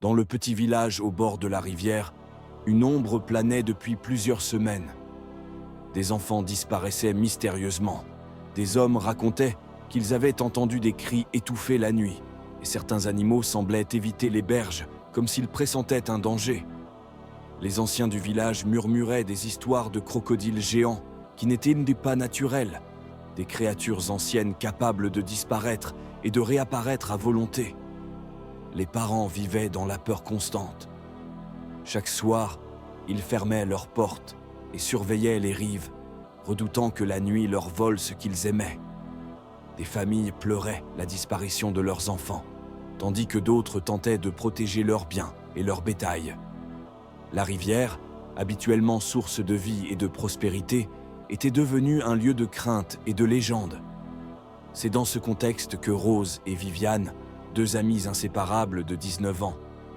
Dans le petit village au bord de la rivière, une ombre planait depuis plusieurs semaines. Des enfants disparaissaient mystérieusement. Des hommes racontaient qu'ils avaient entendu des cris étouffés la nuit, et certains animaux semblaient éviter les berges, comme s'ils pressentaient un danger. Les anciens du village murmuraient des histoires de crocodiles géants qui n'étaient pas naturels, des créatures anciennes capables de disparaître et de réapparaître à volonté. Les parents vivaient dans la peur constante. Chaque soir, ils fermaient leurs portes et surveillaient les rives, redoutant que la nuit leur vole ce qu'ils aimaient. Des familles pleuraient la disparition de leurs enfants, tandis que d'autres tentaient de protéger leurs biens et leur bétail. La rivière, habituellement source de vie et de prospérité, était devenue un lieu de crainte et de légende. C'est dans ce contexte que Rose et Viviane, deux amies inséparables de 19 ans,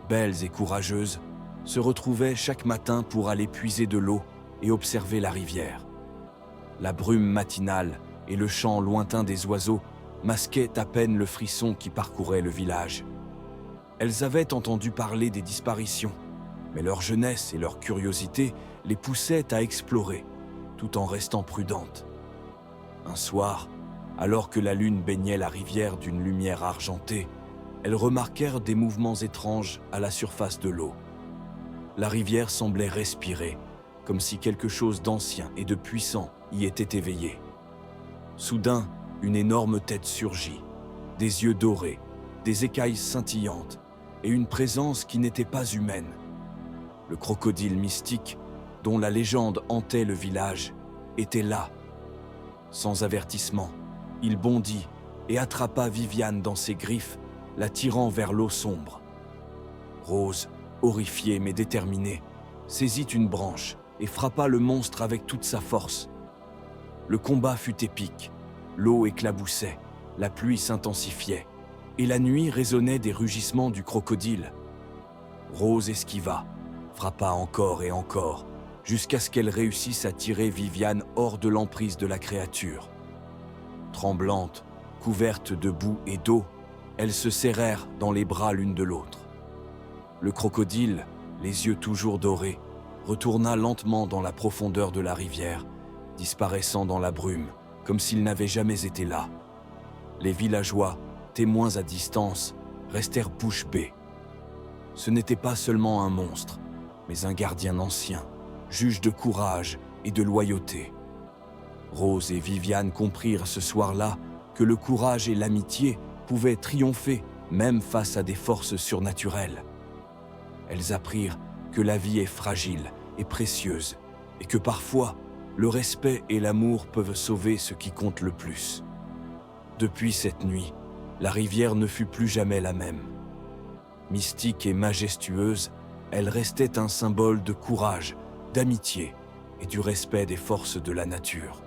belles et courageuses, se retrouvaient chaque matin pour aller puiser de l'eau et observer la rivière. La brume matinale et le chant lointain des oiseaux masquaient à peine le frisson qui parcourait le village. Elles avaient entendu parler des disparitions, mais leur jeunesse et leur curiosité les poussaient à explorer, tout en restant prudentes. Un soir, alors que la lune baignait la rivière d'une lumière argentée, elles remarquèrent des mouvements étranges à la surface de l'eau. La rivière semblait respirer, comme si quelque chose d'ancien et de puissant y était éveillé. Soudain, une énorme tête surgit, des yeux dorés, des écailles scintillantes et une présence qui n'était pas humaine. Le crocodile mystique, dont la légende hantait le village, était là. Sans avertissement, il bondit et attrapa Viviane dans ses griffes, la tirant vers l'eau sombre. Rose, horrifiée mais déterminée, saisit une branche et frappa le monstre avec toute sa force. Le combat fut épique, l'eau éclaboussait, la pluie s'intensifiait, et la nuit résonnait des rugissements du crocodile. Rose esquiva, frappa encore et encore, jusqu'à ce qu'elle réussisse à tirer Viviane hors de l'emprise de la créature. Tremblantes, couvertes de boue et d'eau, elles se serrèrent dans les bras l'une de l'autre. Le crocodile, les yeux toujours dorés, retourna lentement dans la profondeur de la rivière, disparaissant dans la brume, comme s'il n'avait jamais été là. Les villageois, témoins à distance, restèrent bouche bée. Ce n'était pas seulement un monstre, mais un gardien ancien, juge de courage et de loyauté. Rose et Viviane comprirent ce soir-là que le courage et l'amitié pouvaient triompher même face à des forces surnaturelles. Elles apprirent que la vie est fragile et précieuse et que parfois, le respect et l'amour peuvent sauver ce qui compte le plus. Depuis cette nuit, la rivière ne fut plus jamais la même. Mystique et majestueuse, elle restait un symbole de courage, d'amitié et du respect des forces de la nature.